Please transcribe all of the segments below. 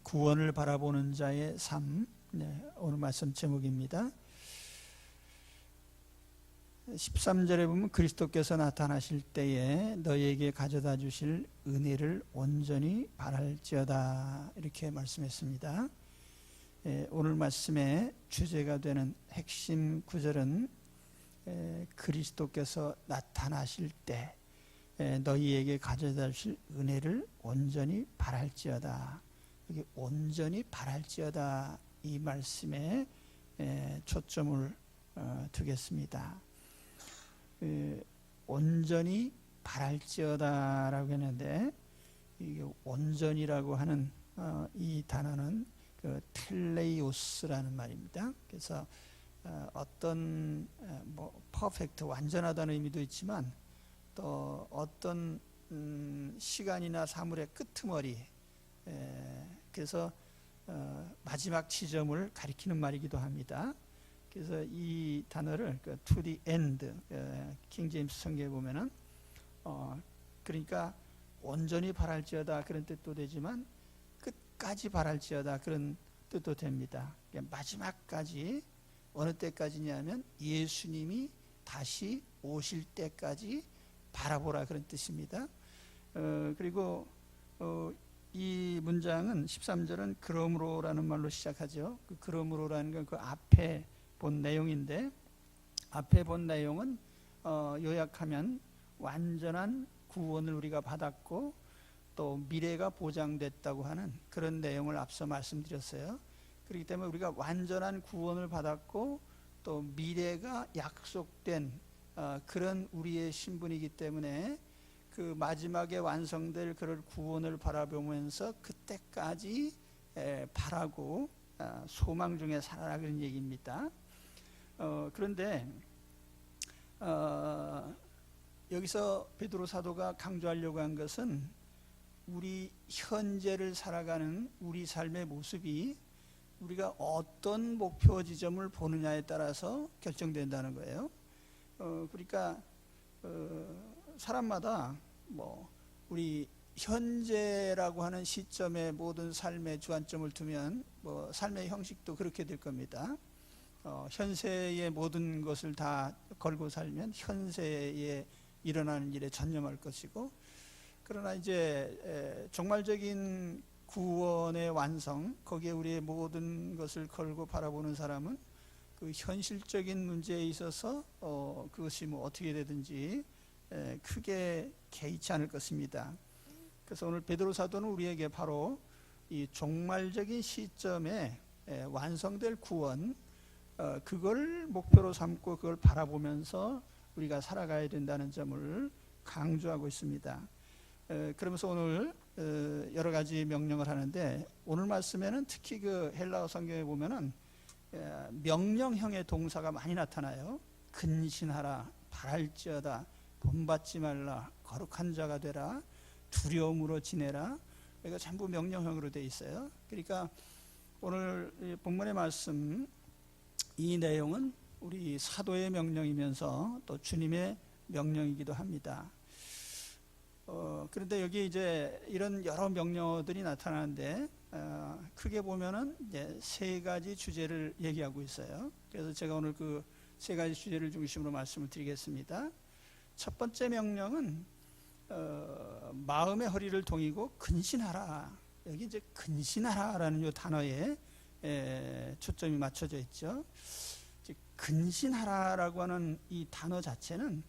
구원을 바라보는 자의 삶, 오늘 말씀 제목입니다. 13절에 보면 그리스도께서 나타나실 때에 너희에게 가져다 주실 은혜를 온전히 바랄지어다, 이렇게 말씀했습니다. 오늘 말씀의 주제가 되는 핵심 구절은 그리스도께서 나타나실 때 너희에게 가져다 주실 은혜를 온전히 바랄지어다. 여기 온전히 바랄지어다, 이 말씀에 초점을 두겠습니다. 온전히 바랄지어다라고 했는데, 이 온전이라고 하는 이 단어는 텔레이오스라는 말입니다. 그래서 어떤 퍼펙트, 완전하다는 의미도 있지만 또 어떤 시간이나 사물의 끄트머리, 그래서 마지막 지점을 가리키는 말이기도 합니다. 그래서 이 단어를 to the end, 킹 제임스 성경에 보면은 그러니까 온전히 바랄지어다 그런 뜻도 되지만 끝까지 바랄지어다 그런 뜻도 됩니다. 그러니까 마지막까지, 어느 때까지냐면 예수님이 다시 오실 때까지 바라보라, 그런 뜻입니다. 그리고 이 문장은 13절은 그러므로라는 말로 시작하죠. 그 그러므로라는 건 그 앞에 본 내용인데, 앞에 본 내용은 요약하면 완전한 구원을 우리가 받았고 또 미래가 보장됐다고 하는 그런 내용을 앞서 말씀드렸어요. 그렇기 때문에 우리가 완전한 구원을 받았고 또 미래가 약속된 그런 우리의 신분이기 때문에 그 마지막에 완성될 그런 구원을 바라보면서 그때까지 바라고 소망 중에 살아라, 그런 얘기입니다. 그런데 여기서 베드로 사도가 강조하려고 한 것은 우리 현재를 살아가는 우리 삶의 모습이 우리가 어떤 목표 지점을 보느냐에 따라서 결정된다는 거예요. 그러니까 사람마다 우리 현재라고 하는 시점에 모든 삶의 주안점을 두면 삶의 형식도 그렇게 될 겁니다. 현세의 모든 것을 다 걸고 살면 현세에 일어나는 일에 전념할 것이고, 그러나 이제 종말적인 구원의 완성, 거기에 우리의 모든 것을 걸고 바라보는 사람은 그 현실적인 문제에 있어서 그것이 어떻게 되든지 크게 개의치 않을 것입니다. 그래서 오늘 베드로 사도는 우리에게 바로 이 종말적인 시점에 완성될 구원, 그걸 목표로 삼고 그걸 바라보면서 우리가 살아가야 된다는 점을 강조하고 있습니다. 그러면서 오늘 여러 가지 명령을 하는데, 오늘 말씀에는 특히 그 헬라어 성경에 보면은 명령형의 동사가 많이 나타나요. 근신하라, 바랄지어다, 본받지 말라, 거룩한 자가 되라, 두려움으로 지내라. 이거 전부 명령형으로 되어 있어요. 그러니까 오늘 본문의 말씀, 이 내용은 우리 사도의 명령이면서 또 주님의 명령이기도 합니다. 그런데 여기 이제 이런 여러 명령어들이 나타나는데 크게 보면은 이제 세 가지 주제를 얘기하고 있어요. 그래서 제가 오늘 그 세 가지 주제를 중심으로 말씀을 드리겠습니다. 첫 번째 명령은 마음의 허리를 동이고 근신하라. 여기 이제 근신하라라는 이 단어에 초점이 맞춰져 있죠. 근신하라라고 하는 이 단어 자체는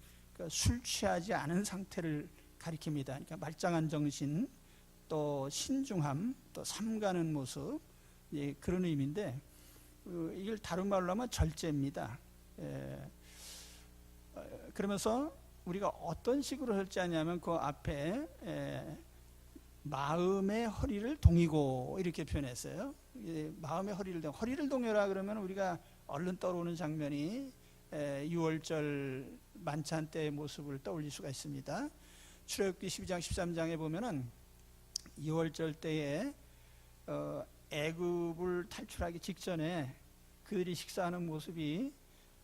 술 취하지 않은 상태를 가리킵니다. 그러니까 말짱한 정신, 또 신중함, 또 삼가는 모습, 그런 의미인데, 이걸 다른 말로 하면 절제입니다. 그러면서 우리가 어떤 식으로 절제하냐면 그 앞에 마음의 허리를 동이고 이렇게 표현했어요. 마음의 허리를 동여라 그러면 우리가 얼른 떠오르는 장면이 6월절 만찬 때의 모습을 떠올릴 수가 있습니다. 출애굽기 12장 13장에 보면은 6월절 때에 애굽을 탈출하기 직전에 그들이 식사하는 모습이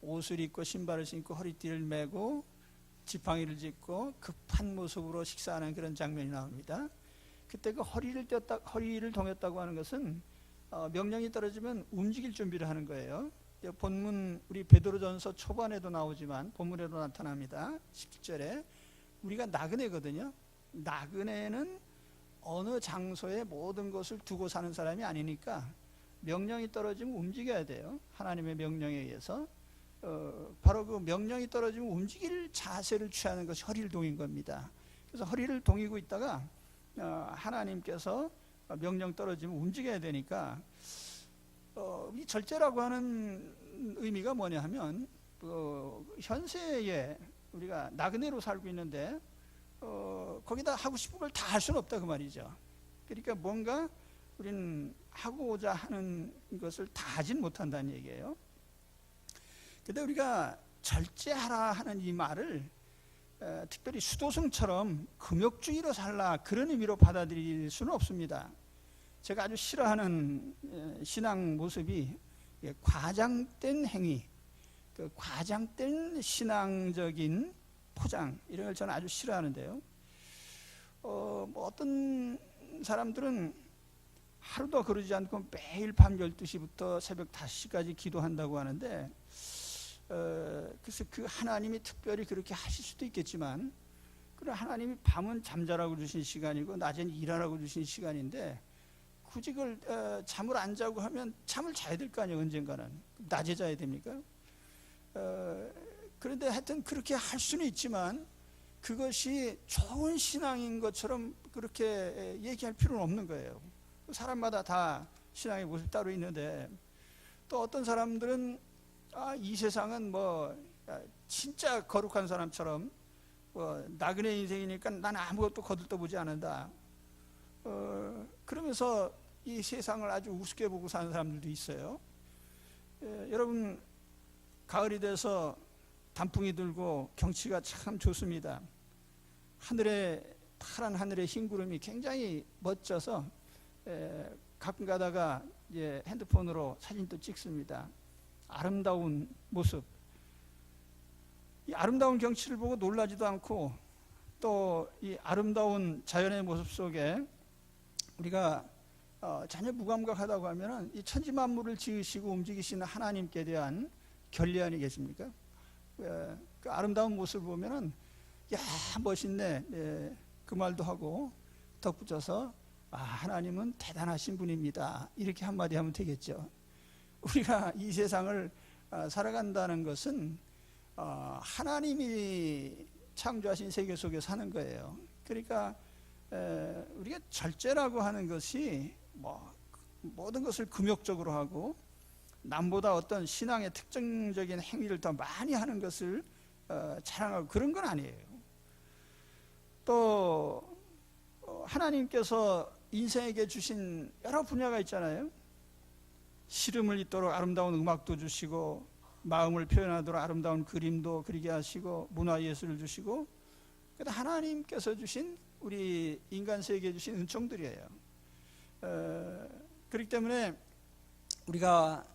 옷을 입고 신발을 신고 허리띠를 메고 지팡이를 짚고 급한 모습으로 식사하는 그런 장면이 나옵니다. 그때 그 허리를 동였다고 하는 것은 명령이 떨어지면 움직일 준비를 하는 거예요. 본문 우리 베드로전서 초반에도 나오지만 본문에도 나타납니다. 17절에 우리가 나그네거든요. 나그네는 어느 장소에 모든 것을 두고 사는 사람이 아니니까 명령이 떨어지면 움직여야 돼요. 하나님의 명령에 의해서 바로 그 명령이 떨어지면 움직일 자세를 취하는 것이 허리를 동인 겁니다. 그래서 허리를 동이고 있다가 하나님께서 명령 떨어지면 움직여야 되니까 이 절제라고 하는 의미가 뭐냐 하면 현세에 우리가 나그네로 살고 있는데 거기다 하고 싶은 걸 다 할 수는 없다 그 말이죠. 그러니까 뭔가 우리는 하고자 하는 것을 다 하진 못한다는 얘기예요. 근데 우리가 절제하라 하는 이 말을 특별히 수도승처럼 금욕주의로 살라 그런 의미로 받아들일 수는 없습니다. 제가 아주 싫어하는 신앙 모습이 과장된 행위, 그 과장된 신앙적인 포장, 이런 걸 저는 아주 싫어하는데요. 어떤 사람들은 하루도 그러지 않고 매일 밤 12시부터 새벽 5시까지 기도한다고 하는데 그래서 그 하나님이 특별히 그렇게 하실 수도 있겠지만, 그래 하나님이 밤은 잠자라고 주신 시간이고 낮엔 일하라고 주신 시간인데 굳이 그걸 잠을 안 자고 하면 잠을 자야 될 거 아니에요. 언젠가는 낮에 자야 됩니까? 그런데 하여튼 그렇게 할 수는 있지만 그것이 좋은 신앙인 것처럼 그렇게 얘기할 필요는 없는 거예요. 사람마다 다 신앙의 모습이 따로 있는데, 또 어떤 사람들은 이 세상은 진짜 거룩한 사람처럼 나그네 인생이니까 난 아무것도 거들떠보지 않는다, 그러면서 이 세상을 아주 우습게 보고 사는 사람들도 있어요. 여러분, 가을이 돼서 단풍이 들고 경치가 참 좋습니다. 파란 하늘에 흰 구름이 굉장히 멋져서 가끔 가다가 이제 핸드폰으로 사진도 찍습니다. 아름다운 모습, 이 아름다운 경치를 보고 놀라지도 않고 또 이 아름다운 자연의 모습 속에 우리가 전혀 무감각하다고 하면은 이 천지만물을 지으시고 움직이시는 하나님께 대한 결례 아니겠습니까? 그 아름다운 모습을 보면은 야 멋있네, 그 말도 하고 덧붙여서 하나님은 대단하신 분입니다, 이렇게 한마디 하면 되겠죠. 우리가 이 세상을 살아간다는 것은 하나님이 창조하신 세계 속에 사는 거예요. 그러니까 우리가 절제라고 하는 것이 모든 것을 금욕적으로 하고 남보다 어떤 신앙의 특징적인 행위를 더 많이 하는 것을 자랑하고 그런 건 아니에요. 또 하나님께서 인생에게 주신 여러 분야가 있잖아요. 시름을 잇도록 아름다운 음악도 주시고, 마음을 표현하도록 아름다운 그림도 그리게 하시고, 문화예술을 주시고, 그래도 하나님께서 주신 우리 인간 세계에 주신 은총들이에요. 그렇기 때문에 우리가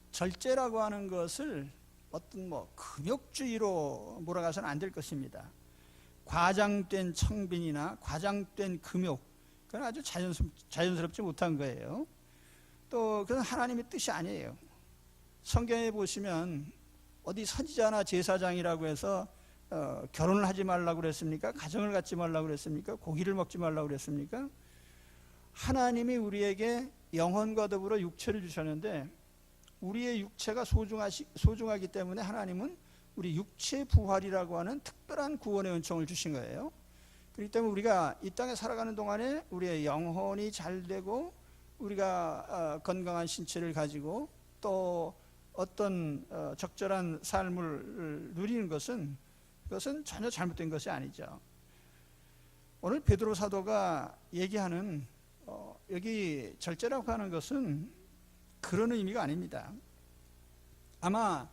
절제라고 하는 것을 어떤 금욕주의로 몰아가서는 안 될 것입니다. 과장된 청빈이나 과장된 금욕, 그건 아주 자연스럽지 못한 거예요. 또 그건 하나님의 뜻이 아니에요. 성경에 보시면 어디 선지자나 제사장이라고 해서 결혼을 하지 말라고 그랬습니까? 가정을 갖지 말라고 그랬습니까? 고기를 먹지 말라고 그랬습니까? 하나님이 우리에게 영혼과 더불어 육체를 주셨는데 우리의 육체가 소중하기 때문에 하나님은 우리 육체 부활이라고 하는 특별한 구원의 은총을 주신 거예요. 그렇기 때문에 우리가 이 땅에 살아가는 동안에 우리의 영혼이 잘 되고 우리가 건강한 신체를 가지고 또 어떤 적절한 삶을 누리는 것은, 그것은 전혀 잘못된 것이 아니죠. 오늘 베드로 사도가 얘기하는 여기 절제라고 하는 것은 그런 의미가 아닙니다. 아마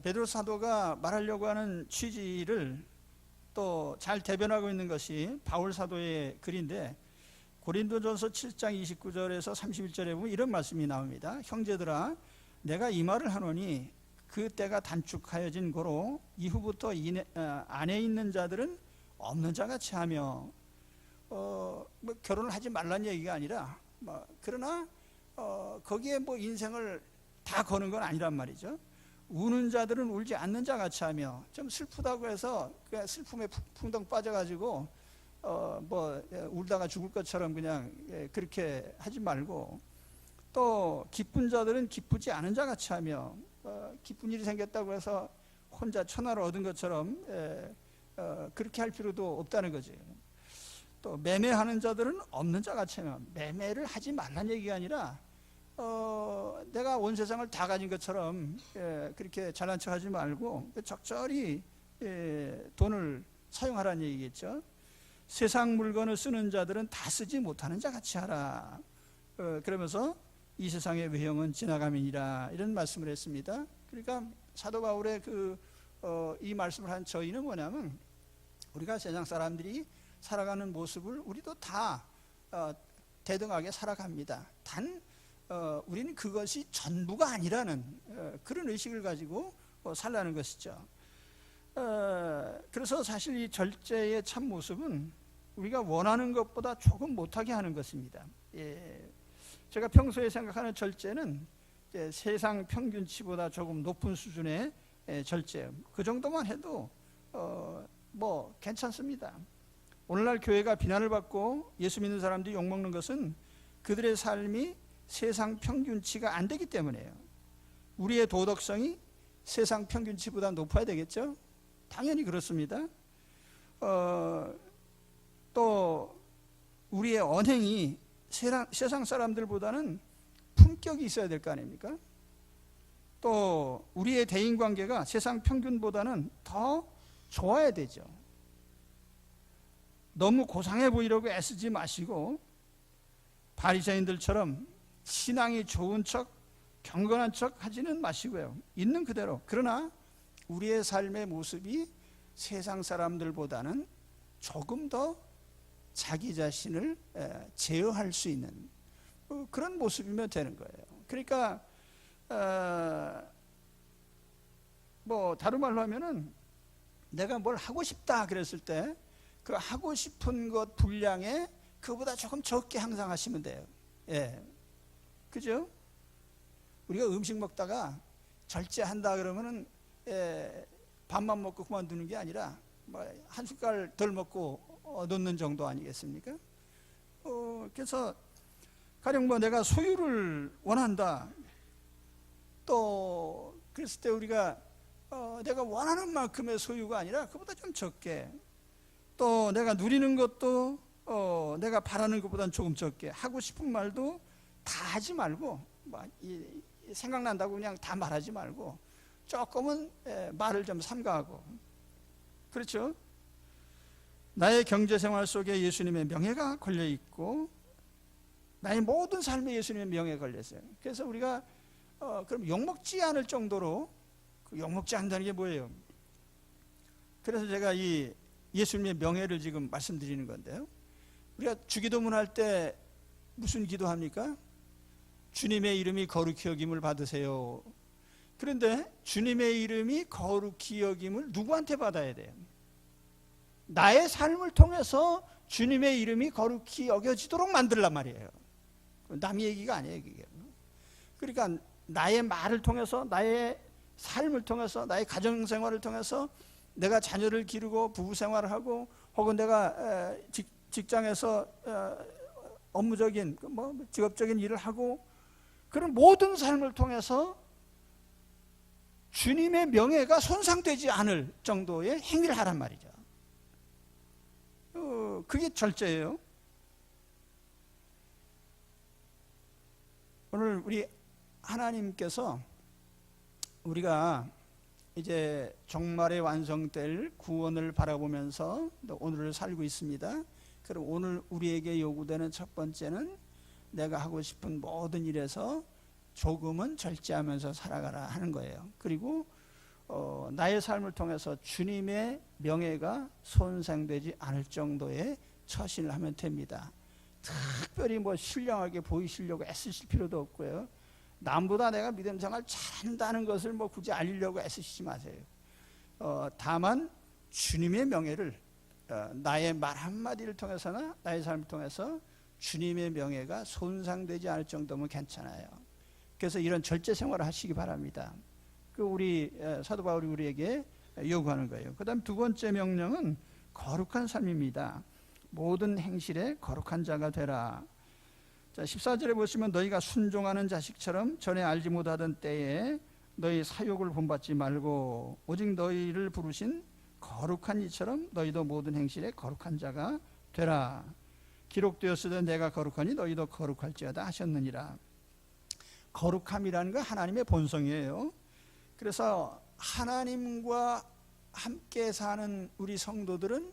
베드로 사도가 말하려고 하는 취지를 또 잘 대변하고 있는 것이 바울 사도의 글인데, 고린도전서 7장 29절에서 31절에 보면 이런 말씀이 나옵니다. 형제들아, 내가 이 말을 하노니 그 때가 단축하여진 고로 이후부터 안에 있는 자들은 없는 자같이 하며 뭐 결혼을 하지 말란 얘기가 아니라 그러나 거기에 뭐 인생을 다 거는 건 아니란 말이죠. 우는 자들은 울지 않는 자 같이 하며, 좀 슬프다고 해서 그냥 슬픔에 풍덩 빠져가지고 울다가 죽을 것처럼 그냥 그렇게 하지 말고, 또 기쁜 자들은 기쁘지 않은 자 같이 하며, 기쁜 일이 생겼다고 해서 혼자 천하를 얻은 것처럼 그렇게 할 필요도 없다는 거지. 또 매매하는 자들은 없는 자 같이 하며, 매매를 하지 말란 얘기가 아니라 내가 온 세상을 다 가진 것처럼 그렇게 잘난 척 하지 말고 적절히 돈을 사용하라는 얘기겠죠. 세상 물건을 쓰는 자들은 다 쓰지 못하는 자 같이 하라. 그러면서 이 세상의 외형은 지나감이니라, 이런 말씀을 했습니다. 그러니까 사도 바울의 이 말씀을 한 저희는 뭐냐면, 우리가 세상 사람들이 살아가는 모습을 우리도 다 대등하게 살아갑니다. 단 우리는 그것이 전부가 아니라는 그런 의식을 가지고 살라는 것이죠. 그래서 사실 이 절제의 참 모습은 우리가 원하는 것보다 조금 못하게 하는 것입니다. 제가 평소에 생각하는 절제는 세상 평균치보다 조금 높은 수준의 절제, 그 정도만 해도 뭐 괜찮습니다. 오늘날 교회가 비난을 받고 예수 믿는 사람들이 욕먹는 것은 그들의 삶이 세상 평균치가 안 되기 때문이에요. 우리의 도덕성이 세상 평균치보다 높아야 되겠죠? 당연히 그렇습니다. 또 우리의 언행이 세상 사람들보다는 품격이 있어야 될 거 아닙니까? 또 우리의 대인관계가 세상 평균보다는 더 좋아야 되죠. 너무 고상해 보이려고 애쓰지 마시고 바리새인들처럼 신앙이 좋은 척, 경건한 척 하지는 마시고요. 있는 그대로. 그러나 우리의 삶의 모습이 세상 사람들보다는 조금 더 자기 자신을 제어할 수 있는 그런 모습이면 되는 거예요. 그러니까 뭐 다른 말로 하면은, 내가 뭘 하고 싶다 그랬을 때 그 하고 싶은 것 분량에 그보다 조금 적게 항상 하시면 돼요. 그죠? 우리가 음식 먹다가 절제한다 그러면은 밥만 먹고 그만두는 게 아니라 한 숟갈 덜 먹고 놓는 정도 아니겠습니까? 그래서 가령 내가 소유를 원한다, 또 그랬을 때 우리가 내가 원하는 만큼의 소유가 아니라 그보다 좀 적게, 또 내가 누리는 것도 내가 바라는 것보다는 조금 적게, 하고 싶은 말도 다 하지 말고, 생각난다고 그냥 다 말하지 말고 조금은 말을 좀 삼가하고, 그렇죠? 나의 경제생활 속에 예수님의 명예가 걸려있고 나의 모든 삶에 예수님의 명예가 걸렸어요. 그래서 우리가 그럼 욕먹지 않을 정도로, 욕먹지 않는다는 게 뭐예요? 그래서 제가 이 예수님의 명예를 지금 말씀드리는 건데요, 우리가 주기도문 할 때 무슨 기도합니까? 주님의 이름이 거룩히 여김을 받으세요. 그런데 주님의 이름이 거룩히 여김을 누구한테 받아야 돼요? 나의 삶을 통해서 주님의 이름이 거룩히 여겨지도록 만들란 말이에요. 남의 얘기가 아니에요, 그게. 그러니까 나의 말을 통해서, 나의 삶을 통해서, 나의 가정생활을 통해서 내가 자녀를 기르고 부부생활을 하고, 혹은 내가 직장에서 업무적인 직업적인 일을 하고, 그런 모든 삶을 통해서 주님의 명예가 손상되지 않을 정도의 행위를 하란 말이죠. 그게 절제예요. 오늘 우리 하나님께서 우리가 이제 종말에 완성될 구원을 바라보면서 오늘을 살고 있습니다. 그럼 오늘 우리에게 요구되는 첫 번째는 내가 하고 싶은 모든 일에서 조금은 절제하면서 살아가라 하는 거예요. 그리고 나의 삶을 통해서 주님의 명예가 손상되지 않을 정도의 처신을 하면 됩니다. 특별히 신령하게 보이시려고 애쓰실 필요도 없고요. 남보다 내가 믿음 생활 잘한다는 것을 굳이 알리려고 애쓰시지 마세요. 다만 주님의 명예를 나의 말 한마디를 통해서나 나의 삶을 통해서 주님의 명예가 손상되지 않을 정도면 괜찮아요. 그래서 이런 절제 생활을 하시기 바랍니다. 그 우리 사도 바울이 우리에게 요구하는 거예요. 그 다음 두 번째 명령은 거룩한 삶입니다. 모든 행실에 거룩한 자가 되라. 자, 14절에 보시면 너희가 순종하는 자식처럼 전에 알지 못하던 때에 너희 사욕을 본받지 말고 오직 너희를 부르신 거룩한 이처럼 너희도 모든 행실에 거룩한 자가 되라. 기록되었으되 내가 거룩하니 너희도 거룩할지어다 하셨느니라. 거룩함이라는 건 하나님의 본성이에요. 그래서 하나님과 함께 사는 우리 성도들은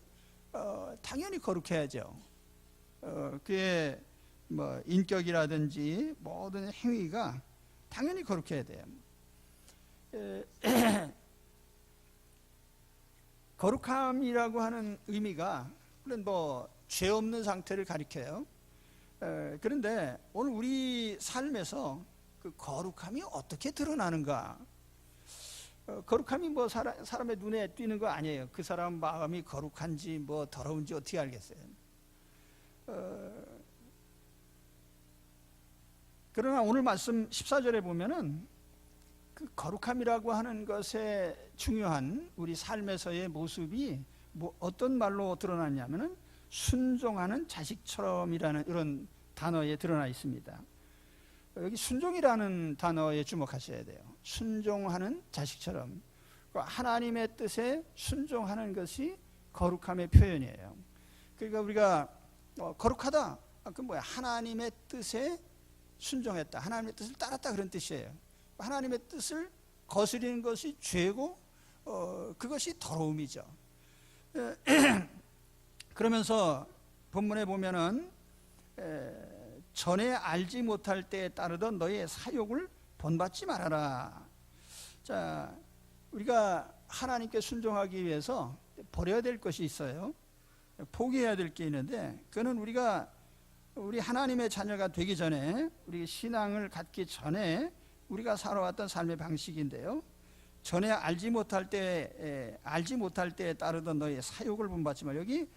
당연히 거룩해야죠. 그의 뭐 인격이라든지 모든 행위가 당연히 거룩해야 돼요. 거룩함이라고 하는 의미가 물론 뭐 죄 없는 상태를 가리켜요. 그런데 오늘 우리 삶에서 그 거룩함이 어떻게 드러나는가? 거룩함이 뭐 사람의 눈에 띄는 거 아니에요. 그 사람 마음이 거룩한지 뭐 더러운지 어떻게 알겠어요? 그러나 오늘 말씀 14절에 보면은 그 거룩함이라고 하는 것에 중요한 우리 삶에서의 모습이 뭐 어떤 말로 드러나냐면은 순종하는 자식처럼이라는 이런 단어에 드러나 있습니다. 여기 순종이라는 단어에 주목하셔야 돼요. 순종하는 자식처럼. 하나님의 뜻에 순종하는 것이 거룩함의 표현이에요. 그러니까 우리가 거룩하다, 그 뭐야? 하나님의 뜻에 순종했다, 하나님의 뜻을 따랐다, 그런 뜻이에요. 하나님의 뜻을 거스리는 것이 죄고 그것이 더러움이죠. 그러면서 본문에 보면은 전에 알지 못할 때에 따르던 너희의 사욕을 본받지 말아라. 자, 우리가 하나님께 순종하기 위해서 버려야 될 것이 있어요. 포기해야 될 게 있는데, 그거는 우리 하나님의 자녀가 되기 전에, 우리 신앙을 갖기 전에 우리가 살아왔던 삶의 방식인데요. 전에 알지 못할 때에 따르던 너희의 사욕을 본받지 말아라. 여기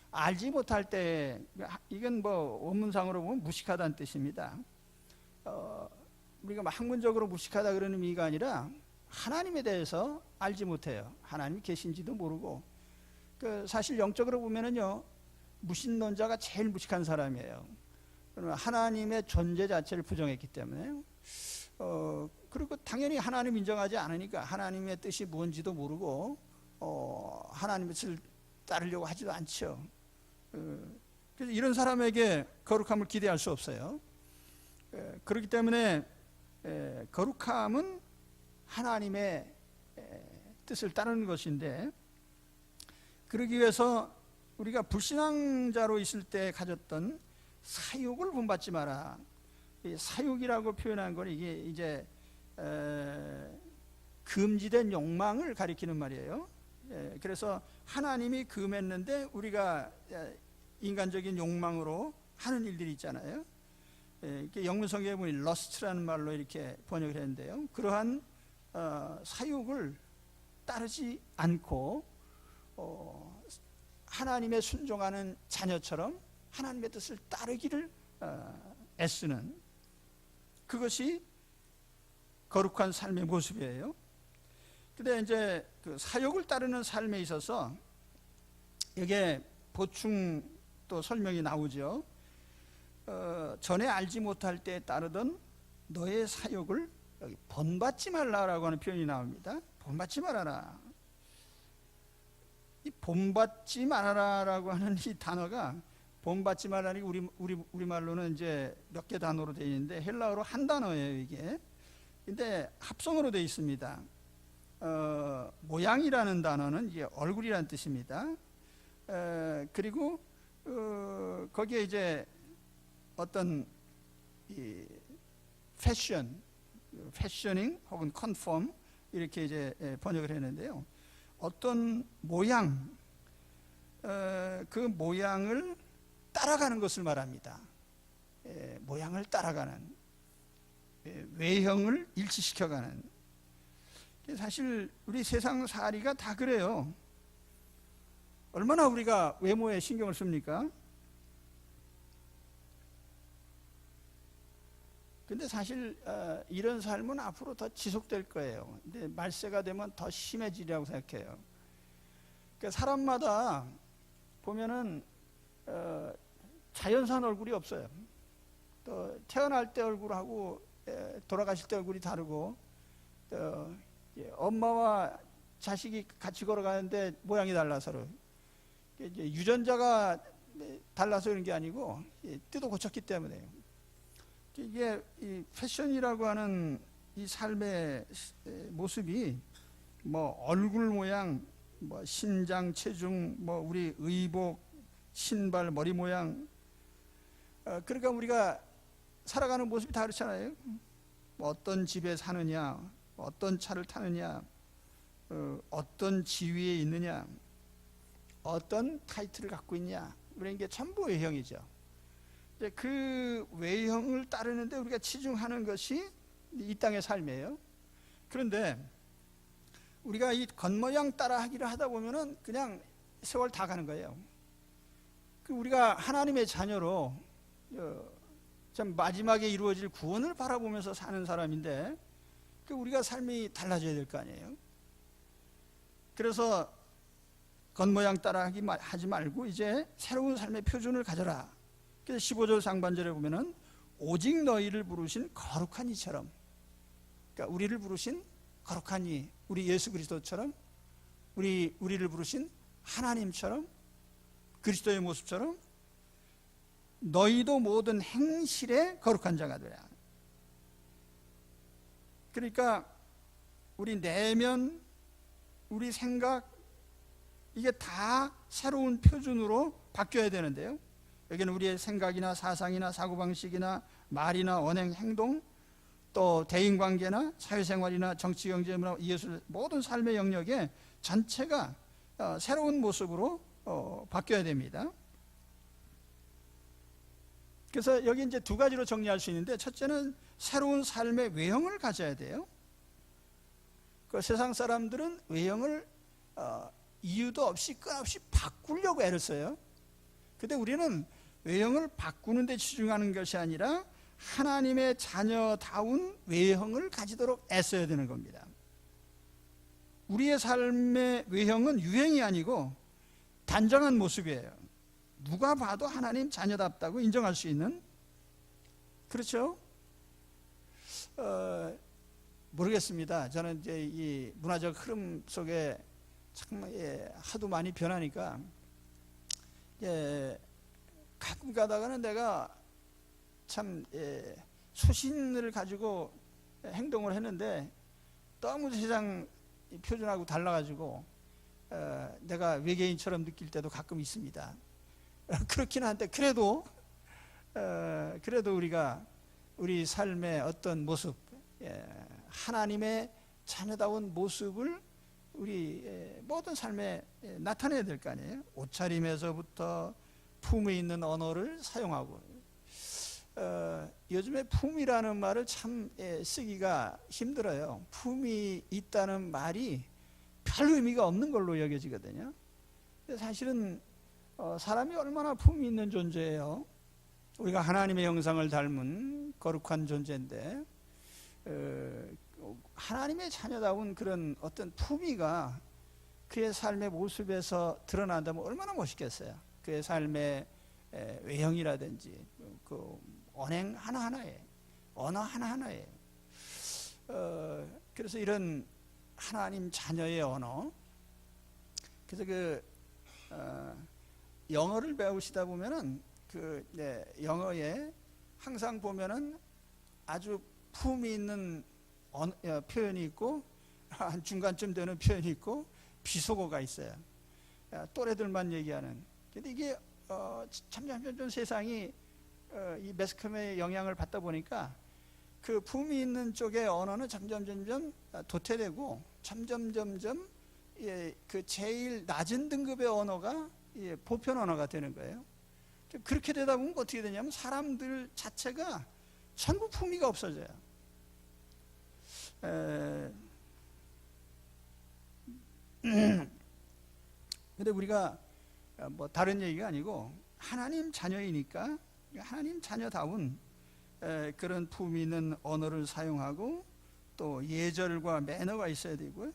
알지 못할 때, 이건 뭐 원문상으로 보면 무식하다는 뜻입니다. 우리가 학문적으로 무식하다 그런 의미가 아니라 하나님에 대해서 알지 못해요. 하나님이 계신지도 모르고. 사실 영적으로 보면은요, 무신론자가 제일 무식한 사람이에요. 하나님의 존재 자체를 부정했기 때문에. 그리고 당연히 하나님 인정하지 않으니까 하나님의 뜻이 뭔지도 모르고 하나님의 뜻을 따르려고 하지도 않죠. 그래서 이런 사람에게 거룩함을 기대할 수 없어요. 그렇기 때문에 거룩함은 하나님의 뜻을 따르는 것인데, 그러기 위해서 우리가 불신앙자로 있을 때 가졌던 사욕을 본받지 마라. 사욕이라고 표현한 건 이게 이제 금지된 욕망을 가리키는 말이에요. 그래서 하나님이 금했는데 우리가 인간적인 욕망으로 하는 일들이 있잖아요. 영문 성경에 보니 러스트라는 말로 이렇게 번역을 했는데요. 그러한 사욕을 따르지 않고 하나님의 순종하는 자녀처럼 하나님의 뜻을 따르기를 애쓰는, 그것이 거룩한 삶의 모습이에요. 근데 이제 그 사욕을 따르는 삶에 있어서 이게 보충 또 설명이 나오죠. 전에 알지 못할 때에 따르던 너의 사욕을 여기 본받지 말라라고 하는 표현이 나옵니다. 본받지 말아라. 이 본받지 말아라라고 하는 이 단어가, 본받지 말라는 게 우리 말로는 이제 몇 개 단어로 되어 있는데 헬라어로 한 단어예요, 이게. 근데 합성어로 되어 있습니다. 모양이라는 단어는 이게 얼굴이라는 뜻입니다. 그리고 거기에 이제 어떤 이 패셔닝 혹은 컨펌 이렇게 이제 번역을 했는데요. 어떤 모양, 그 모양을 따라가는 것을 말합니다. 모양을 따라가는, 외형을 일치시켜가는. 사실 우리 세상 살이가 다 그래요. 얼마나 우리가 외모에 신경을 씁니까? 근데 사실 이런 삶은 앞으로 더 지속될 거예요. 근데 말세가 되면 더 심해지리라고 생각해요. 그러니까 사람마다 보면은 자연산 얼굴이 없어요. 또 태어날 때 얼굴하고 돌아가실 때 얼굴이 다르고, 또 엄마와 자식이 같이 걸어가는데 모양이 달라서, 이제 유전자가 달라서 그런 게 아니고 때도 고쳤기 때문에요. 이게 이 패션이라고 하는 이 삶의 모습이 뭐 얼굴 모양, 뭐 신장, 체중, 뭐 우리 의복, 신발, 머리 모양, 그러니까 우리가 살아가는 모습이 다 그렇잖아요. 뭐 어떤 집에 사느냐, 어떤 차를 타느냐, 어떤 지위에 있느냐, 어떤 타이틀을 갖고 있냐, 이런 게 전부 외형이죠. 이제 그 외형을 따르는데 우리가 치중하는 것이 이 땅의 삶이에요. 그런데 우리가 이 겉모양 따라하기를 하다 보면은 그냥 세월 다 가는 거예요. 우리가 하나님의 자녀로 참 마지막에 이루어질 구원을 바라보면서 사는 사람인데, 우리가 삶이 달라져야 될 거 아니에요. 그래서 겉모양 따라하기 하지 말고 이제 새로운 삶의 표준을 가져라. 그래서 15절 상반절에 보면은 오직 너희를 부르신 거룩한 이처럼, 그러니까 우리를 부르신 거룩한 이, 우리 예수 그리스도처럼, 우리를 부르신 하나님처럼, 그리스도의 모습처럼 너희도 모든 행실에 거룩한 자가 되라. 그러니까 우리 내면, 우리 생각, 이게 다 새로운 표준으로 바뀌어야 되는데요. 여기는 우리의 생각이나 사상이나 사고방식이나 말이나 언행, 행동, 또 대인관계나 사회생활이나 정치, 경제, 문화, 예술, 모든 삶의 영역에 전체가 새로운 모습으로 바뀌어야 됩니다. 그래서 여기 이제 두 가지로 정리할 수 있는데, 첫째는 새로운 삶의 외형을 가져야 돼요. 그 세상 사람들은 외형을 이유도 없이 끝없이 바꾸려고 애를 써요. 근데 우리는 외형을 바꾸는 데 치중하는 것이 아니라 하나님의 자녀다운 외형을 가지도록 애써야 되는 겁니다. 우리의 삶의 외형은 유행이 아니고 단정한 모습이에요. 누가 봐도 하나님 자녀답다고 인정할 수 있는, 그렇죠? 모르겠습니다. 저는 이제 이 문화적 흐름 속에 참 하도 많이 변하니까 가끔 가다가는 내가 참 소신을 가지고 행동을 했는데 너무 세상 표준하고 달라가지고 내가 외계인처럼 느낄 때도 가끔 있습니다. 그렇긴 한데 그래도 우리가 우리 삶의 어떤 모습, 하나님의 자녀다운 모습을 우리 모든 삶에 나타내야 될 거 아니에요. 옷차림에서부터 품이 있는 언어를 사용하고, 요즘에 품이라는 말을 참 쓰기가 힘들어요. 품이 있다는 말이 별 의미가 없는 걸로 여겨지거든요. 근데 사실은 사람이 얼마나 품이 있는 존재예요. 우리가 하나님의 형상을 닮은 거룩한 존재인데, 하나님의 자녀다운 그런 어떤 품위가 그의 삶의 모습에서 드러난다면 얼마나 멋있겠어요. 그의 삶의 외형이라든지 그 언행 하나하나에, 언어 하나하나에. 그래서 이런 하나님 자녀의 언어, 그래서 영어를 배우시다 보면은 영어에 항상 보면은 아주 품이 있는 표현이 있고, 한 중간쯤 되는 표현이 있고, 비속어가 있어요. 또래들만 얘기하는. 근데 이게 점점 세상이 이 매스컴의 영향을 받다 보니까 그 품이 있는 쪽의 언어는 점점 도태되고, 점점 그 제일 낮은 등급의 언어가 보편 언어가 되는 거예요. 그렇게 되다 보면 어떻게 되냐면 사람들 자체가 전부 품위가 없어져요. 근데 우리가 뭐 다른 얘기가 아니고 하나님 자녀이니까 하나님 자녀다운 그런 품위 있는 언어를 사용하고 또 예절과 매너가 있어야 되고요.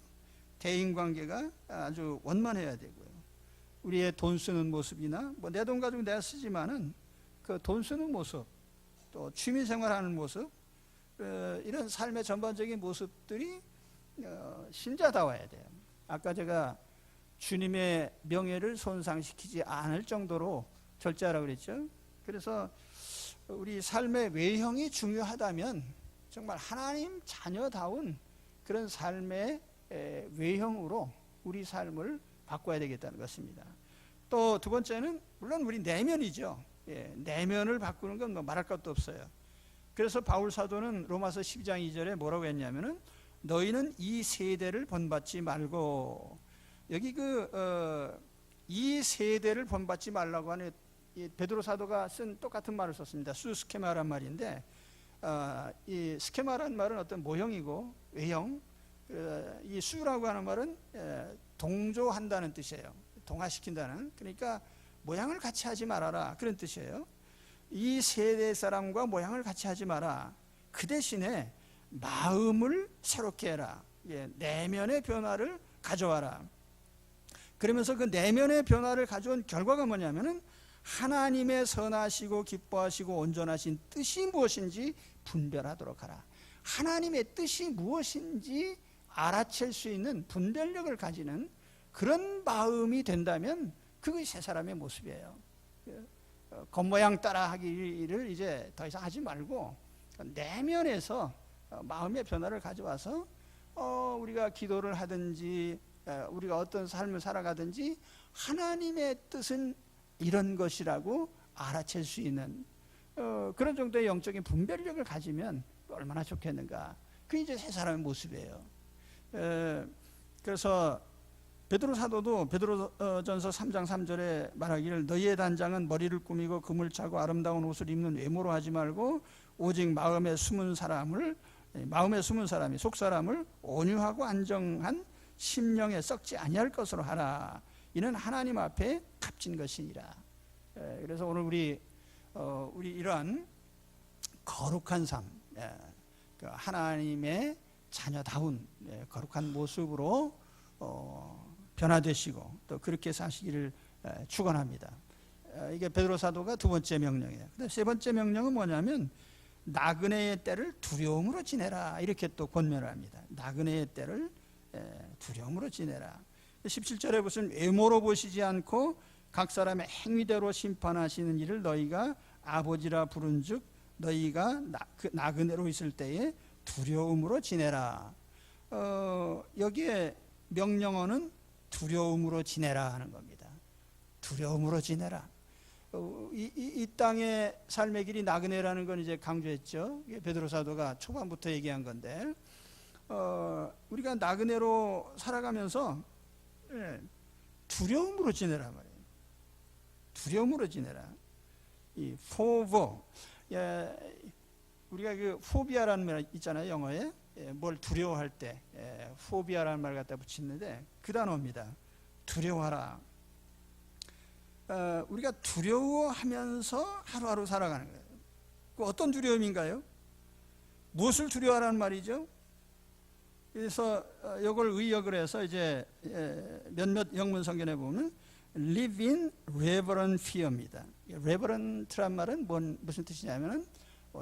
대인관계가 아주 원만해야 되고요. 우리의 돈 쓰는 모습이나 뭐 내 돈 가지고 내가 쓰지만은 그 돈 쓰는 모습, 또 취미생활하는 모습, 이런 삶의 전반적인 모습들이 신자다워야 돼요. 아까 제가 주님의 명예를 손상시키지 않을 정도로 절제하라고 그랬죠. 그래서 우리 삶의 외형이 중요하다면 정말 하나님 자녀다운 그런 삶의 외형으로 우리 삶을 바꿔야 되겠다는 것입니다. 또 두 번째는 물론 우리 내면이죠. 내면을 바꾸는 건 뭐 말할 것도 없어요. 그래서 바울 사도는 로마서 12장 2절에 뭐라고 했냐면은 너희는 이 세대를 본받지 말고, 여기 이 세대를 본받지 말라고 하는 베드로 사도가 쓴 똑같은 말을 썼습니다. 수스케마란 말인데, 이 스케마란 말은 어떤 모형이고 외형, 이 수라고 하는 말은 동조한다는 뜻이에요. 동화시킨다는. 그러니까 모양을 같이 하지 말아라, 그런 뜻이에요. 이 세대 사람과 모양을 같이 하지 마라. 그 대신에 마음을 새롭게 해라. 내면의 변화를 가져와라. 그러면서 그 내면의 변화를 가져온 결과가 뭐냐면은 하나님의 선하시고 기뻐하시고 온전하신 뜻이 무엇인지 분별하도록 하라. 하나님의 뜻이 무엇인지 알아챌 수 있는 분별력을 가지는 그런 마음이 된다면 그것이 새 사람의 모습이에요. 겉모양 따라 하기를 이제 더 이상 하지 말고 내면에서 마음의 변화를 가져와서 우리가 기도를 하든지 우리가 어떤 삶을 살아가든지 하나님의 뜻은 이런 것이라고 알아챌 수 있는 그런 정도의 영적인 분별력을 가지면 얼마나 좋겠는가. 그게 이제 새 사람의 모습이에요. 그래서 베드로 사도도 베드로전서 3장 3절에 말하기를 너희의 단장은 머리를 꾸미고 금을 차고 아름다운 옷을 입는 외모로 하지 말고 오직 마음에 숨은 사람이 속사람을 온유하고 안정한 심령에 썩지 아니할 것으로 하라. 이는 하나님 앞에 값진 것이니라. 그래서 오늘 우리 이러한 거룩한 삶, 하나님의 자녀다운 거룩한 모습으로 변화되시고 또 그렇게 사시기를 축원합니다. 이게 베드로 사도가 두 번째 명령이에요. 세 번째 명령은 뭐냐면 나그네의 때를 두려움으로 지내라, 이렇게 또 권면을 합니다. 나그네의 때를 두려움으로 지내라. 17절에 무슨 외모로 보시지 않고 각 사람의 행위대로 심판하시는 일을 너희가 아버지라 부른즉 너희가 나그네로 있을 때에 두려움으로 지내라. 여기에 명령어는 두려움으로 지내라 하는 겁니다. 두려움으로 지내라. 이 땅의 삶의 길이 나그네라는 건 이제 강조했죠. 베드로 사도가 초반부터 얘기한 건데, 우리가 나그네로 살아가면서 두려움으로 지내라 말이에요. 두려움으로 지내라. 이 포보, 우리가 그 포비아라는 말 있잖아요, 영어에. 뭘 두려워할 때 포비아라는 말 갖다 붙이는데 그 단어입니다. 두려워하라. 우리가 두려워하면서 하루하루 살아가는 거예요. 그 어떤 두려움인가요? 무엇을 두려워하라는 말이죠? 그래서 이걸 의역을 해서 이제 몇몇 영문 성경에 보면 live in reverent fear입니다. reverent란 말은 무슨 뜻이냐면은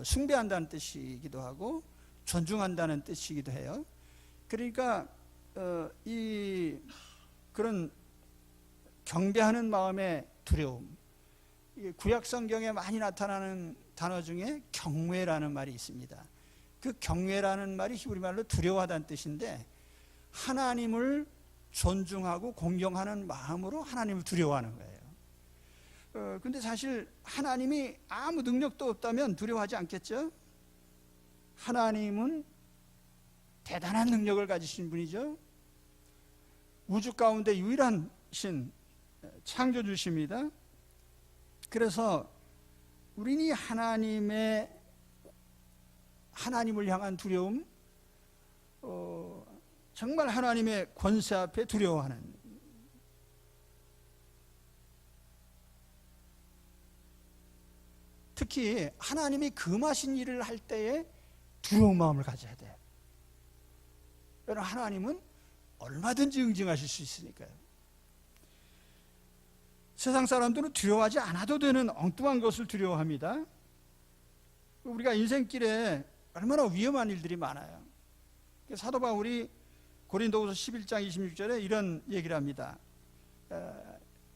숭배한다는 뜻이기도 하고 존중한다는 뜻이기도 해요. 그러니까 그런 경배하는 마음의 두려움. 구약 성경에 많이 나타나는 단어 중에 경외라는 말이 있습니다. 그 경외라는 말이 히브리 말로 두려워하다는 뜻인데 하나님을 존중하고 공경하는 마음으로 하나님을 두려워하는 거예요. 근데 사실 하나님이 아무 능력도 없다면 두려워하지 않겠죠? 하나님은 대단한 능력을 가지신 분이죠. 우주 가운데 유일한 신, 창조주십니다. 그래서 우리는 하나님을 향한 두려움, 정말 하나님의 권세 앞에 두려워하는, 특히 하나님이 금하신 일을 할 때에 두려운 마음을 가져야 돼요. 여러분, 하나님은 얼마든지 응징하실 수 있으니까요. 세상 사람들은 두려워하지 않아도 되는 엉뚱한 것을 두려워합니다. 우리가 인생길에 얼마나 위험한 일들이 많아요. 사도 바울이 고린도후서 11장 26절에 이런 얘기를 합니다.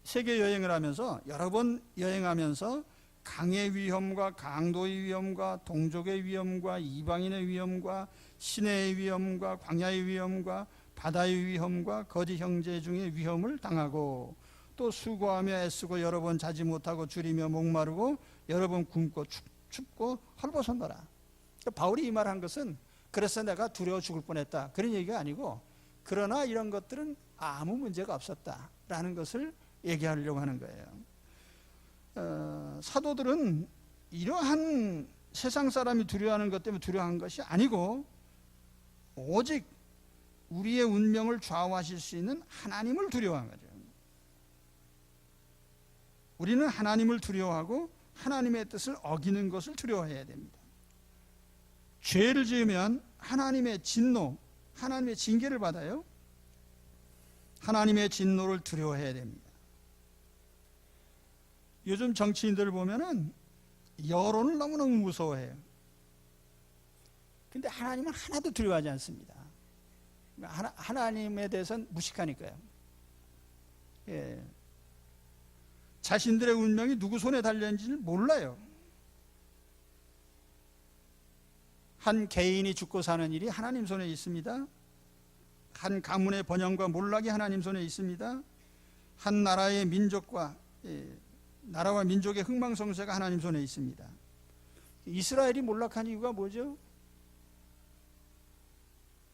세계 여행을 하면서 여러 번 여행하면서 강의 위험과 강도의 위험과 동족의 위험과 이방인의 위험과 시내의 위험과 광야의 위험과 바다의 위험과 거짓 형제 중의 위험을 당하고 또 수고하며 애쓰고 여러 번 자지 못하고 줄이며 목마르고 여러 번 굶고 춥고 헐벗었노라. 그러니까 바울이 이 말한 것은 그래서 내가 두려워 죽을 뻔했다 그런 얘기가 아니고, 그러나 이런 것들은 아무 문제가 없었다라는 것을 얘기하려고 하는 거예요. 사도들은 이러한 세상 사람이 두려워하는 것 때문에 두려워한 것이 아니고 오직 우리의 운명을 좌우하실 수 있는 하나님을 두려워한 거죠. 우리는 하나님을 두려워하고 하나님의 뜻을 어기는 것을 두려워해야 됩니다. 죄를 지으면 하나님의 진노, 하나님의 징계를 받아요. 하나님의 진노를 두려워해야 됩니다. 요즘 정치인들을 보면은 여론을 너무너무 무서워해요. 근데 하나님은 하나도 두려워하지 않습니다. 하나님에 대해서는 무식하니까요. 예. 자신들의 운명이 누구 손에 달려있는지를 몰라요. 한 개인이 죽고 사는 일이 하나님 손에 있습니다. 한 가문의 번영과 몰락이 하나님 손에 있습니다. 한 나라의 민족과 나라와 민족의 흥망성쇠가 하나님 손에 있습니다. 이스라엘이 몰락한 이유가 뭐죠?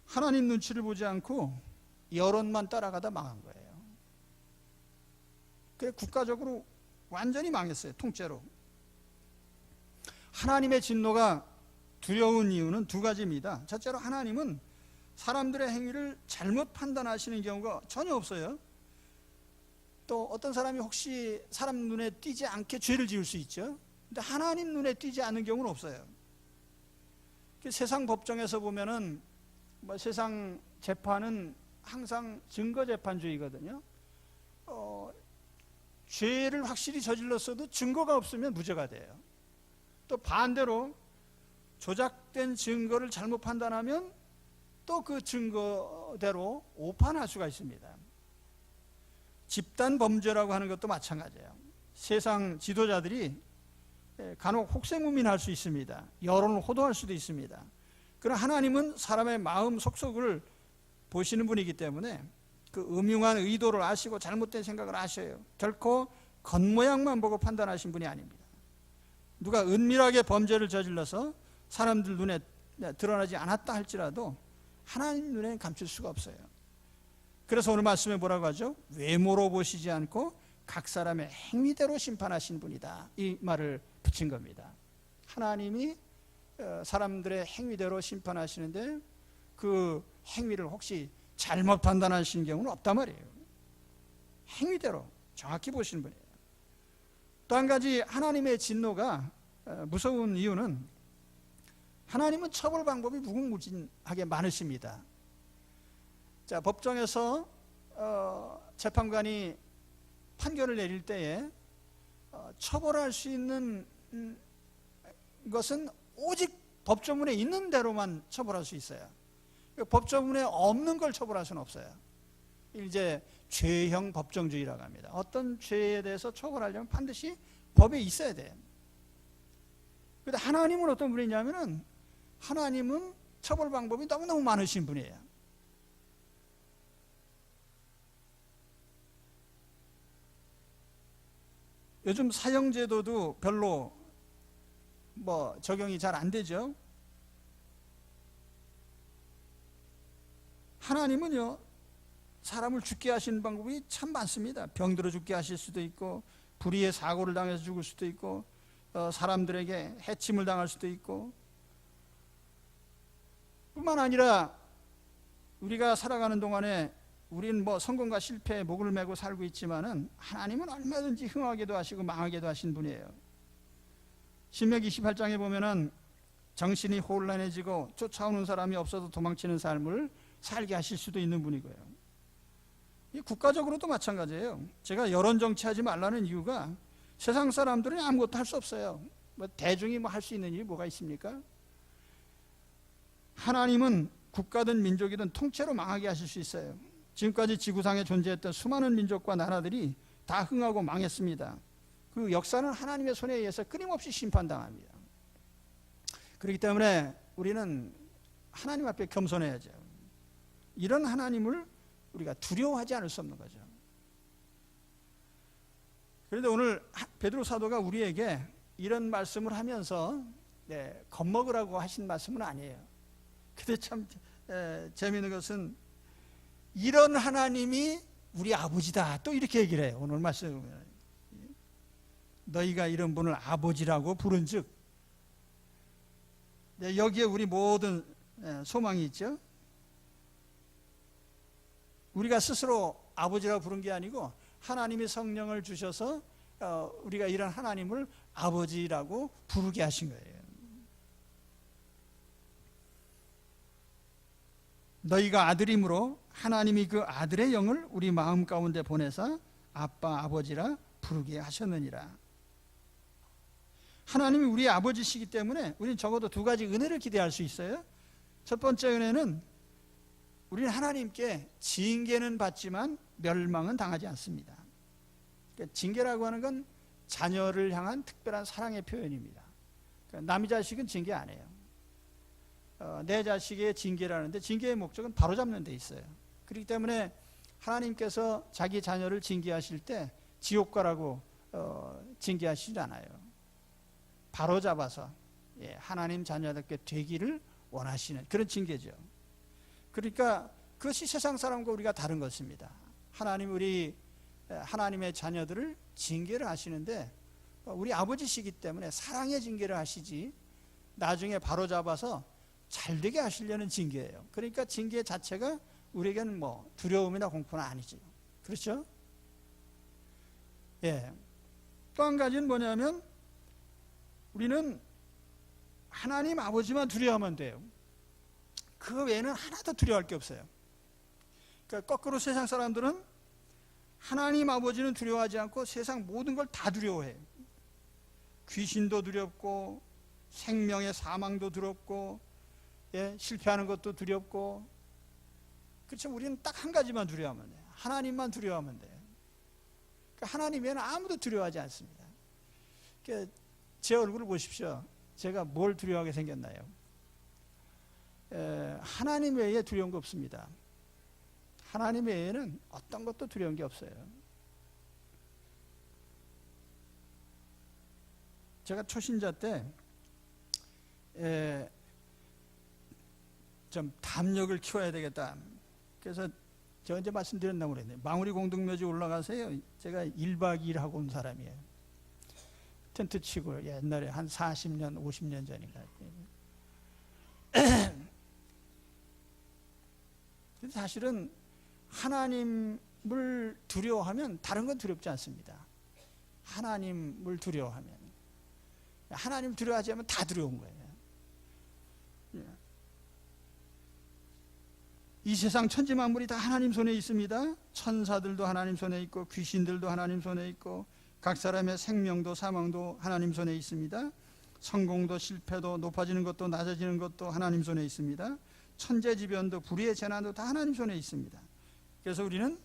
하나님 눈치를 보지 않고 여론만 따라가다 망한 거예요. 그래 국가적으로 완전히 망했어요. 통째로. 하나님의 진노가 두려운 이유는 두 가지입니다. 첫째로 하나님은 사람들의 행위를 잘못 판단하시는 경우가 전혀 없어요. 또 어떤 사람이 혹시 사람 눈에 띄지 않게 죄를 지을 수 있죠. 근데 하나님 눈에 띄지 않는 경우는 없어요. 세상 법정에서 보면은 세상 재판은 항상 증거재판주의거든요. 죄를 확실히 저질렀어도 증거가 없으면 무죄가 돼요. 또 반대로 조작된 증거를 잘못 판단하면 또 그 증거대로 오판할 수가 있습니다. 집단 범죄라고 하는 것도 마찬가지예요. 세상 지도자들이 간혹 혹세무민할 수 있습니다. 여론을 호도할 수도 있습니다. 그러나 하나님은 사람의 마음 속속을 보시는 분이기 때문에 그 음흉한 의도를 아시고 잘못된 생각을 아셔요. 결코 겉모양만 보고 판단하신 분이 아닙니다. 누가 은밀하게 범죄를 저질러서 사람들 눈에 드러나지 않았다 할지라도 하나님 눈에는 감출 수가 없어요. 그래서 오늘 말씀에 뭐라고 하죠? 외모로 보시지 않고 각 사람의 행위대로 심판하신 분이다. 이 말을 붙인 겁니다. 하나님이 사람들의 행위대로 심판하시는데 그 행위를 혹시 잘못 판단하시는 경우는 없단 말이에요. 행위대로 정확히 보시는 분이에요. 또 한 가지 하나님의 진노가 무서운 이유는 하나님은 처벌 방법이 무궁무진하게 많으십니다. 자, 법정에서 재판관이 판결을 내릴 때에 처벌할 수 있는 것은 오직 법조문에 있는 대로만 처벌할 수 있어요. 법조문에 없는 걸 처벌할 수는 없어요. 이제 죄형 법정주의라고 합니다. 어떤 죄에 대해서 처벌하려면 반드시 법에 있어야 돼요. 그런데 하나님은 어떤 분이냐면은 하나님은 처벌 방법이 너무너무 많으신 분이에요. 요즘 사형제도도 별로 적용이 잘 안 되죠. 하나님은요, 사람을 죽게 하시는 방법이 참 많습니다. 병들어 죽게 하실 수도 있고, 불의의 사고를 당해서 죽을 수도 있고, 사람들에게 해침을 당할 수도 있고, 뿐만 아니라 우리가 살아가는 동안에 우리는 성공과 실패에 목을 메고 살고 있지만은 하나님은 얼마든지 흥하게도 하시고 망하게도 하신 분이에요. 신명기 28장에 보면은 정신이 혼란해지고 쫓아오는 사람이 없어도 도망치는 삶을 살게 하실 수도 있는 분이고요. 이 국가적으로도 마찬가지예요. 제가 여론 정치하지 말라는 이유가 세상 사람들은 아무것도 할 수 없어요. 뭐 대중이 뭐 할 수 있는 일이 뭐가 있습니까? 하나님은 국가든 민족이든 통째로 망하게 하실 수 있어요. 지금까지 지구상에 존재했던 수많은 민족과 나라들이 다 흥하고 망했습니다. 그 역사는 하나님의 손에 의해서 끊임없이 심판당합니다. 그렇기 때문에 우리는 하나님 앞에 겸손해야죠. 이런 하나님을 우리가 두려워하지 않을 수 없는 거죠. 그런데 오늘 베드로 사도가 우리에게 이런 말씀을 하면서 겁먹으라고 하신 말씀은 아니에요. 근데 참 재미있는 것은 이런 하나님이 우리 아버지다, 또 이렇게 얘기를 해요. 오늘 말씀에 보면 너희가 이런 분을 아버지라고 부른즉, 여기에 우리 모든 소망이 있죠. 우리가 스스로 아버지라고 부른 게 아니고 하나님이 성령을 주셔서 우리가 이런 하나님을 아버지라고 부르게 하신 거예요. 너희가 아들이므로 하나님이 그 아들의 영을 우리 마음 가운데 보내사 아빠 아버지라 부르게 하셨느니라. 하나님이 우리의 아버지시기 때문에 우리는 적어도 두 가지 은혜를 기대할 수 있어요. 첫 번째 은혜는 우리는 하나님께 징계는 받지만 멸망은 당하지 않습니다. 그러니까 징계라고 하는 건 자녀를 향한 특별한 사랑의 표현입니다. 그러니까 남의 자식은 징계 안 해요. 내 자식의 징계라는데 징계의 목적은 바로잡는 데 있어요. 그렇기 때문에 하나님께서 자기 자녀를 징계하실 때 지옥가라고 징계하시지 않아요. 바로잡아서 하나님 자녀답게 되기를 원하시는 그런 징계죠. 그러니까 그것이 세상 사람과 우리가 다른 것입니다. 하나님의 자녀들을 징계를 하시는데 우리 아버지시기 때문에 사랑의 징계를 하시지 나중에 바로잡아서 잘되게 하시려는 징계예요. 그러니까 징계 자체가 우리에게는 뭐 두려움이나 공포는 아니죠. 그렇죠? 또 한 가지는 뭐냐면 우리는 하나님 아버지만 두려워하면 돼요. 그 외에는 하나도 두려워할 게 없어요. 그러니까 거꾸로 세상 사람들은 하나님 아버지는 두려워하지 않고 세상 모든 걸 다 두려워해요. 귀신도 두렵고 생명의 사망도 두렵고 실패하는 것도 두렵고. 그렇죠? 우리는 딱 한 가지만 두려워하면 돼요. 하나님만 두려워하면 돼요. 그러니까 하나님 외에는 아무도 두려워하지 않습니다. 그러니까 제 얼굴을 보십시오. 제가 뭘 두려워하게 생겼나요? 하나님 외에 두려운 거 없습니다. 하나님 외에는 어떤 것도 두려운 게 없어요. 제가 초신자 때 좀 담력을 키워야 되겠다. 그래서 제가 언제 말씀드렸나 모르겠네요. 망우리 공동묘지 올라가서요, 제가 1박 2일 하고 온 사람이에요. 텐트 치고 옛날에 한 40년 50년 전인가. 사실은 하나님을 두려워하면 다른 건 두렵지 않습니다. 하나님을 두려워하면, 하나님 두려워하지 않으면 다 두려운 거예요. 이 세상 천지 만물이 다 하나님 손에 있습니다. 천사들도 하나님 손에 있고 귀신들도 하나님 손에 있고 각 사람의 생명도 사망도 하나님 손에 있습니다. 성공도 실패도 높아지는 것도 낮아지는 것도 하나님 손에 있습니다. 천재지변도 불의의 재난도 다 하나님 손에 있습니다. 그래서 우리는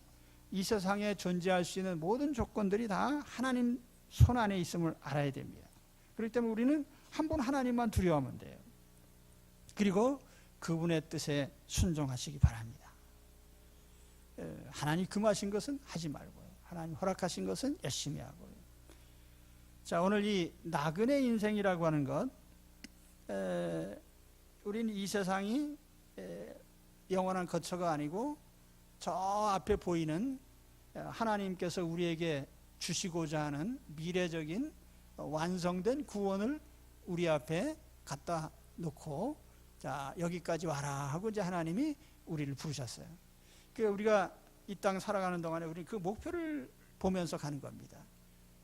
이 세상에 존재할 수 있는 모든 조건들이 다 하나님 손 안에 있음을 알아야 됩니다. 그렇기 때문에 우리는 한 분 하나님만 두려워하면 돼요. 그리고 그분의 뜻에 순종하시기 바랍니다. 하나님 금하신 것은 하지 말고요. 하나님 허락하신 것은 열심히 하고요. 자, 오늘 이 나그네 인생이라고 하는 것, 우리는 이 세상이 영원한 거처가 아니고 저 앞에 보이는 하나님께서 우리에게 주시고자 하는 미래적인 완성된 구원을 우리 앞에 갖다 놓고, 자, 여기까지 와라 하고 이제 하나님이 우리를 부르셨어요. 그러니까 우리가 이 땅 살아가는 동안에 우리는 그 목표를 보면서 가는 겁니다.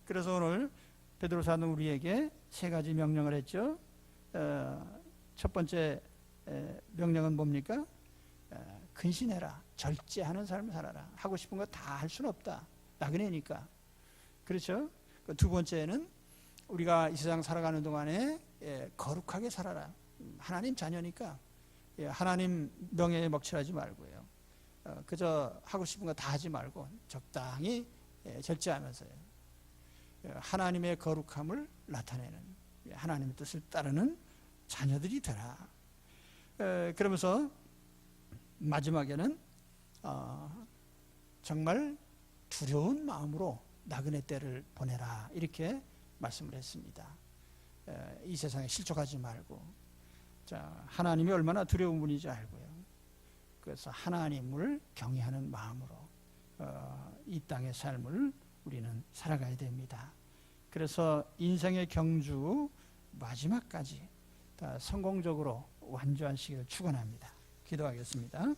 그래서 오늘 베드로 사도는 우리에게 세 가지 명령을 했죠. 첫 번째 명령은 뭡니까? 근신해라. 절제하는 삶을 살아라. 하고 싶은 거 다 할 수는 없다. 나그네니까. 그렇죠? 두 번째는 우리가 이 세상 살아가는 동안에 거룩하게 살아라. 하나님 자녀니까 하나님 명예에 먹칠하지 말고요. 그저 하고 싶은 거 다 하지 말고 적당히 절제하면서요. 하나님의 거룩함을 나타내는, 하나님의 뜻을 따르는 자녀들이 되라. 그러면서 마지막에는 정말 두려운 마음으로 나그네 때를 보내라, 이렇게 말씀을 했습니다. 이 세상에 실족하지 말고, 자, 하나님이 얼마나 두려운 분인지 알고요. 그래서 하나님을 경외하는 마음으로 이 땅의 삶을 우리는 살아가야 됩니다. 그래서 인생의 경주 마지막까지 다 성공적으로 완주하시기를 축원합니다. 기도하겠습니다.